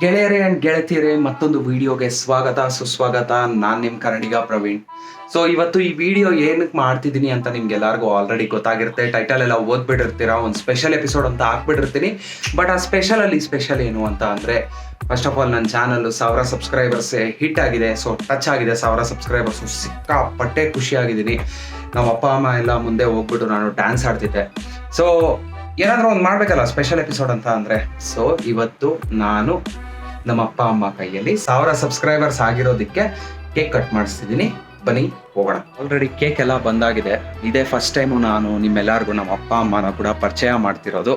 ಗೆಳೆಯರೇ ಅಂಡ್ ಗೆಳತಿಯರೇ, ಮತ್ತೊಂದು ವಿಡಿಯೋಗೆ ಸ್ವಾಗತ ಸುಸ್ವಾಗತ. ನಾನು ನಿಮ್ಮ ಕನ್ನಡಿಗ ಪ್ರವೀಣ್. ಸೊ ಇವತ್ತು ಈ ವಿಡಿಯೋ ಏನಕ್ಕೆ ಮಾಡ್ತಿದ್ದೀನಿ ಅಂತ ನಿಮ್ಗೆಲ್ಲರಿಗೂ ಆಲ್ರೆಡಿ ಗೊತ್ತಾಗಿರುತ್ತೆ. ಟೈಟಲ್ ಎಲ್ಲ ಓದ್ಬಿಟ್ಟಿರ್ತೀರಾ. ಒಂದು ಸ್ಪೆಷಲ್ ಎಪಿಸೋಡ್ ಅಂತ ಹಾಕ್ಬಿಟ್ಟಿರ್ತೀನಿ. ಬಟ್ ಆ ಸ್ಪೆಷಲ್ ಏನು ಅಂತ ಅಂದರೆ, ಫಸ್ಟ್ ಆಫ್ ಆಲ್ ನನ್ನ ಚಾನಲ್ 1000 ಸಬ್ಸ್ಕ್ರೈಬರ್ಸ್ ಹಿಟ್ ಆಗಿದೆ. ಸೊ ಟಚ್ ಆಗಿದೆ 1000 ಸಬ್ಸ್ಕ್ರೈಬರ್ಸು. ಸಿಕ್ಕಾಪಟ್ಟೆ ಖುಷಿಯಾಗಿದ್ದೀನಿ. ನಮ್ಮ ಅಪ್ಪ ಅಮ್ಮ ಎಲ್ಲ ಮುಂದೆ ಹೋಗ್ಬಿಟ್ಟು ನಾನು ಡ್ಯಾನ್ಸ್ ಆಡ್ತಿದ್ದೆ. ಸೊ ಏನಾದರೂ ಒಂದು ಮಾಡಬೇಕಲ್ಲ ಸ್ಪೆಷಲ್ ಎಪಿಸೋಡ್ ಅಂತ ಅಂದರೆ, ಸೊ ಇವತ್ತು ನಾನು ನಮ್ಮ ಅಪ್ಪ ಅಮ್ಮ ಕೈಯಲ್ಲಿ 1000 ಸಬ್ಸ್ಕ್ರೈಬರ್ಸ್ ಆಗಿರೋದಕ್ಕೆ ಕೇಕ್ ಕಟ್ ಮಾಡಿಸ್ತಿದ್ದೀನಿ. ಬನ್ನಿ ಹೋಗೋಣ. ಆಲ್ರೆಡಿ ಕೇಕ್ ಎಲ್ಲ ಬಂದಾಗಿದೆ. ಇದೇ ಫಸ್ಟ್ ಟೈಮು ನಾನು ನಿಮ್ಮೆಲ್ಲರಿಗೂ ನಮ್ಮ ಅಪ್ಪ ಅಮ್ಮನ ಕೂಡ ಪರಿಚಯ ಮಾಡ್ತಿರೋದು.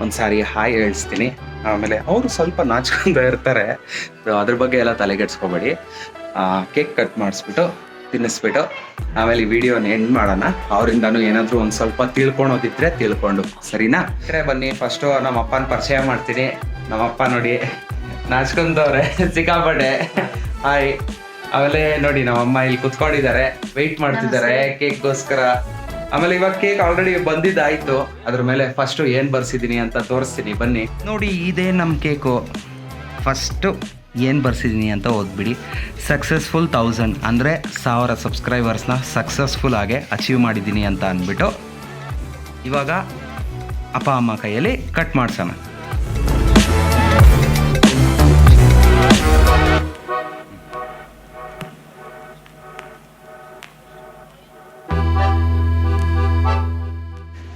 ಒಂದ್ಸಾರಿ ಹಾಯ್ ಹೇಳ್ತೀನಿ. ಆಮೇಲೆ ಅವರು ಸ್ವಲ್ಪ ನಾಚ್ಕೊಂಡು ಇರ್ತಾರೆ, ಅದ್ರ ಬಗ್ಗೆ ಎಲ್ಲ ತಲೆಗೆಡ್ಸ್ಕೊಬೇಡಿ. ಕೇಕ್ ಕಟ್ ಮಾಡಿಸ್ಬಿಟ್ಟು ತಿನ್ನಿಸ್ಬಿಟ್ಟು ಆಮೇಲೆ ಈ ವಿಡಿಯೋನ ಎಂಡ್ ಮಾಡೋಣ. ಅವರಿಂದನೂ ಏನಾದರೂ ಒಂದು ಸ್ವಲ್ಪ ತಿಳ್ಕೊಳೋದಿದ್ರೆ ತಿಳ್ಕೊಂಡು, ಸರಿನಾ? ಬನ್ನಿ ಫಸ್ಟು ನಮ್ಮ ಅಪ್ಪನ ಪರಿಚಯ ಮಾಡ್ತೀನಿ. ನಮ್ಮಪ್ಪ ನೋಡಿ ನಾಚ್ಕೊಂಡವ್ರೆ ಸಿಕ್ಕಾಪಟ್ಟೆ. ಹಾಯ್. ಆಮೇಲೆ ನೋಡಿ ನಮ್ಮಮ್ಮ ಇಲ್ಲಿ ಕುತ್ಕೊಂಡಿದ್ದಾರೆ, ವೆಯ್ಟ್ ಮಾಡ್ತಿದ್ದಾರೆ ಕೇಕ್ಗೋಸ್ಕರ. ಆಮೇಲೆ ಇವಾಗ ಕೇಕ್ ಆಲ್ರೆಡಿ ಬಂದಿದ್ದಾಯ್ತು. ಅದ್ರ ಮೇಲೆ ಫಸ್ಟು ಏನು ಬರ್ಸಿದ್ದೀನಿ ಅಂತ ತೋರಿಸ್ತೀನಿ, ಬನ್ನಿ ನೋಡಿ. ಇದೇ ನಮ್ಮ ಕೇಕು. ಫಸ್ಟು ಏನು ಬರ್ಸಿದ್ದೀನಿ ಅಂತ ಓದ್ಬಿಡಿ. ಸಕ್ಸಸ್ಫುಲ್ 1000 ಅಂದರೆ 1000 ಸಬ್ಸ್ಕ್ರೈಬರ್ಸ್ನ ಸಕ್ಸಸ್ಫುಲ್ ಆಗಿ ಅಚೀವ್ ಮಾಡಿದ್ದೀನಿ ಅಂತ ಅಂದ್ಬಿಟ್ಟು ಇವಾಗ ಅಪ್ಪ ಅಮ್ಮ ಕೈಯಲ್ಲಿ ಕಟ್ ಮಾಡ್ಸೋಣ.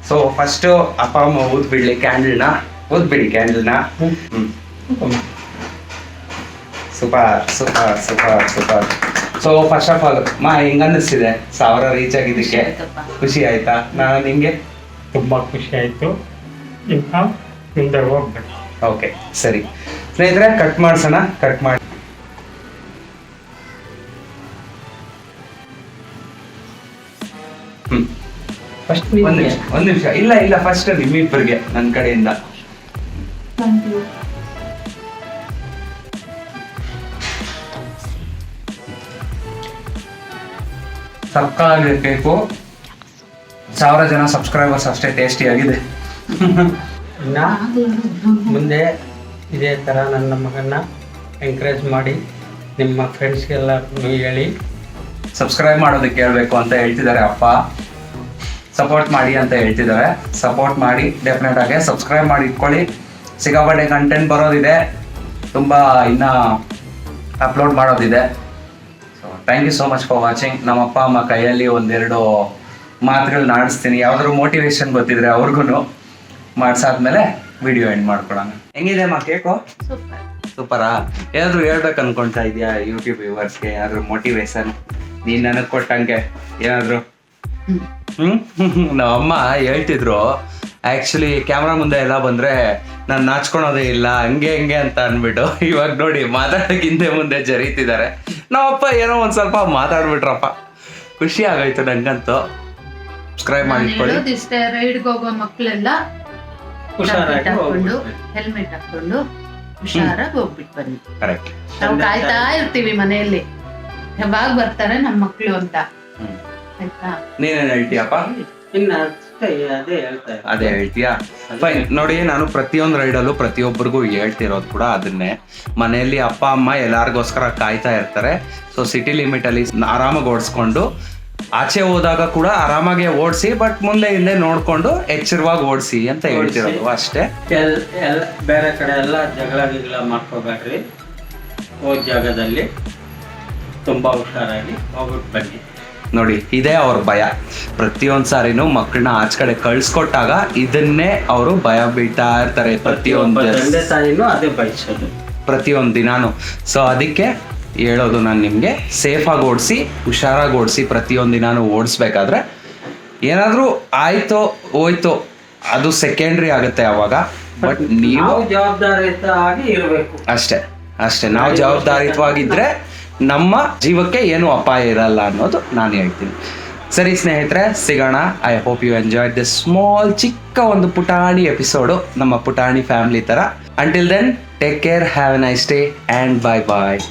ಸೊ ಫಸ್ಟು ಅಪ್ಪ ಅಮ್ಮ ಊದ್ಬಿಡ್ಲಿ ಕ್ಯಾಂಡಲ್ನ. ಊದ್ಬಿಡಿ ಕ್ಯಾಂಡಲ್ನ. Super super super super. So first of all ಹೆಂಗ ಅನ್ನಿಸ್ತಿದೆ 1000 ರೀಚ್ ಆಗಿದ್ದಕ್ಕೆ? ಖುಷಿ ಆಯ್ತಾ? ನಿಂಗೆ ತುಂಬ ಖುಷಿ ಆಯಿತು. ಮುಂದೆ ಹೋಗ್ಬೇಕು. ಓಕೆ ಸರಿ ಸ್ನೇಹಿತರೆ, ಕಟ್ ಮಾಡ್ಸೋಣ. ಕಟ್ ಮಾಡಿ ಫಸ್ಟ್ ಒಂದು ನಿಮಿಷ ಇಲ್ಲ ಫಸ್ಟ್ ನಿಮ್ಮಿಬ್ಬರಿಗೆ ನನ್ನ ಕಡೆಯಿಂದ. ಸಕ್ಕತ್ತಾಗಿರ್ಬೇಕು. 1000 ಜನ ಸಬ್ಸ್ಕ್ರೈಬರ್ಸ್ ಅಷ್ಟೇ ಟೇಸ್ಟಿ ಆಗಿದೆ. ಮುಂದೆ ಇದೇ ಥರ ನನ್ನ ಮಗನ್ನ ಎಂಕರೇಜ್ ಮಾಡಿ ನಿಮ್ಮ ಫ್ರೆಂಡ್ಸ್ಗೆಲ್ಲ ಹೇಳಿ ಸಬ್ಸ್ಕ್ರೈಬ್ ಮಾಡೋದಕ್ಕೆ ಹೇಳ್ಬೇಕು ಅಂತ ಹೇಳ್ತಿದ್ದಾರೆ ಅಪ್ಪ. ಸಪೋರ್ಟ್ ಮಾಡಿ ಅಂತ ಹೇಳ್ತಿದ್ದಾರೆ. ಸಪೋರ್ಟ್ ಮಾಡಿ, ಡೆಫಿನೆಟ್ ಆಗಿ ಸಬ್ಸ್ಕ್ರೈಬ್ ಮಾಡಿ ಇಟ್ಕೊಳ್ಳಿ. ಸಿಕ್ಕಾಪಟ್ಟೆ ಕಂಟೆಂಟ್ ಬರೋದಿದೆ, ತುಂಬ ಇನ್ನೂ ಅಪ್ಲೋಡ್ ಮಾಡೋದಿದೆ. So thank you so much for watching. ನಮ್ಮ ಅಪ್ಪ ಅಮ್ಮ ಕೈಯಲ್ಲಿ ಒಂದೆರಡು ಮಾತುಗಳನ್ನ ಆಡಿಸ್ತೀನಿ. ಯಾವ್ದಾದ್ರು ಮೋಟಿವೇಶನ್ ಗೊತ್ತಿದ್ರೆ ಅವ್ರಿಗೂ ಮಾಡಿಸಾದ್ಮೇಲೆ ವಿಡಿಯೋ ಎಂಡ್ ಮಾಡ್ಕೊಳೋಣ. ಹೆಂಗಿದೆ ಅಮ್ಮ ಕೇಕು? ಸೂಪರಾ? ಏನಾದರೂ ಹೇಳ್ಬೇಕು ಅನ್ಕೊಳ್ತಾ ಇದೆಯಾ ಯೂಟ್ಯೂಬ್ ವ್ಯೂವರ್ಸ್ಗೆ? ಏನಾದರೂ ಮೋಟಿವೇಶನ್ ನೀನು ನನಗೆ ಕೊಟ್ಟಂಗೆ ಏನಾದರೂ? ನಮ್ಮಮ್ಮ ಹೇಳ್ತಿದ್ರು, ಆ್ಯಕ್ಚುಲಿ ಕ್ಯಾಮ್ರಾ ಮುಂದೆ ಎಲ್ಲ ಬಂದರೆ ನಾನು ನಾಚ್ಕೊಳೋದೇ ಇಲ್ಲ, ಹಂಗೆ ಅಂತ ಅಂದ್ಬಿಟ್ಟು. ಇವಾಗ ನೋಡಿ ಮಾತಾಡೋಕೆ ಹಿಂದೆ ಮುಂದೆ ಜರೀತಿದ್ದಾರೆ. ನಮ್ಮಪ್ಪ ಏನೋ ಒಂದು ಸ್ವಲ್ಪ ಮಾತಾಡ್ಬಿಟ್ರಪ್ಪ. ಖುಷಿ ಆಗೋಯ್ತು ನಂಗಂತೂ. ಸಬ್ಸ್ಕ್ರೈಬ್ ಮಾಡಿಟ್ಕೊಳ್ಳಿ. ರೈಡ್ಗೆ ಹೋಗೋ ಮಕ್ಕಳೆಲ್ಲ ಹೆಲ್ಮೆಟ್ ಹಾಕೊಂಡು ಹುಷಾರಾಗಿ ಹೋಗ್ಬಿಟ್ಟು ಬನ್ನಿ. ಕರೆಕ್ಟ್. ನಾವು ಕಾಯ್ತಾ ಇರ್ತೀವಿ ಮನೆಯಲ್ಲಿ ಯಾವಾಗ ಬರ್ತಾರೆ ನಮ್ಮ ಮಕ್ಳು ಅಂತ. ಆಯ್ತಾ? ನೀನೇನು ಹೇಳ್ತೀಯಪ್ಪ? ಅದೇ ಹೇಳ್ತೀಯಾ? ಫೈನ್. ನೋಡಿ, ನಾನು ಪ್ರತಿಯೊಂದು ರೈಡಲ್ಲೂ ಪ್ರತಿಯೊಬ್ಬರಿಗೂ ಹೇಳ್ತಿರೋದು ಕೂಡ ಅದನ್ನೇ. ಮನೆಯಲ್ಲಿ ಅಪ್ಪ ಅಮ್ಮ ಎಲ್ಲಾರ್ಗೋಸ್ಕರ ಕಾಯ್ತಾ ಇರ್ತಾರೆ. ಸೊ ಸಿಟಿ ಲಿಮಿಟಲ್ಲಿ ಆರಾಮಾಗಿ ಓಡಿಸ್ಕೊಂಡು, ಆಚೆ ಹೋದಾಗ ಕೂಡ ಆರಾಮಾಗಿ ಓಡಿಸಿ, ಬಟ್ ಮುಂದೆ ಹಿಂದೆ ನೋಡ್ಕೊಂಡು ಎಚ್ಚರವಾಗಿ ಓಡಿಸಿ ಅಂತ ಹೇಳ್ತಿರೋದು ಅಷ್ಟೇ. ಬೇರೆ ಕಡೆ ಎಲ್ಲ ಜಗಳ ಮಾಡ್ಕೋಬೇಡ್ರಿ. ಹೋದ ಜಾಗದಲ್ಲಿ ತುಂಬಾ ಹುಷಾರಾಗಿ ಹೋಗ್ಬಿಟ್ಟು ಬನ್ನಿ. ನೋಡಿ, ಇದೇ ಅವ್ರ ಭಯ. ಪ್ರತಿಯೊಂದು ಸಾರಿನೂ ಮಕ್ಕಳನ್ನ ಆಚೆ ಕಡೆ ಕಳ್ಸ್ಕೊಟ್ಟಾಗ ಇದನ್ನೇ ಅವರು ಭಯ ಬೀಳ್ತಾ ಇರ್ತಾರೆ. ಪ್ರತಿಯೊಂದು ತಂದೆ ತಾಯಿನೂ ಅದೇ ಬಯಸೋದು ಪ್ರತಿಯೊಂದು ದಿನಾನು. ಸೊ ಅದಕ್ಕೆ ಹೇಳೋದು ನಾನು ನಿಮಗೆ, ಸೇಫಾಗಿ ಓಡಿಸಿ, ಹುಷಾರಾಗಿ ಓಡಿಸಿ. ಪ್ರತಿಯೊಂದು ದಿನಾನು ಓಡಿಸ್ಬೇಕಾದ್ರೆ ಏನಾದರೂ ಆಯ್ತೋ ಹೋಯ್ತೋ ಅದು ಸೆಕೆಂಡ್ರಿ ಆಗುತ್ತೆ ಅವಾಗ. ಬಟ್ ನೀವು ಜವಾಬ್ದಾರಿಯುತವಾಗಿ ಇರಬೇಕು. ಅಷ್ಟೇ ನಾವು ಜವಾಬ್ದಾರಿಯುತವಾಗಿದ್ದರೆ ನಮ್ಮ ಜೀವಕ್ಕೆ ಏನೂ ಅಪಾಯ ಇರಲ್ಲ ಅನ್ನೋದು ನಾನು ಹೇಳ್ತೀನಿ. ಸರಿ ಸ್ನೇಹಿತರೆ, ಸಿಗೋಣ. I hope you enjoy this small ಚಿಕ್ಕ ಒಂದು ಪುಟಾಣಿ ಎಪಿಸೋಡು, ನಮ್ಮ ಪುಟಾಣಿ ಫ್ಯಾಮಿಲಿ ಥರ. Until then, take care, have a nice day and bye bye.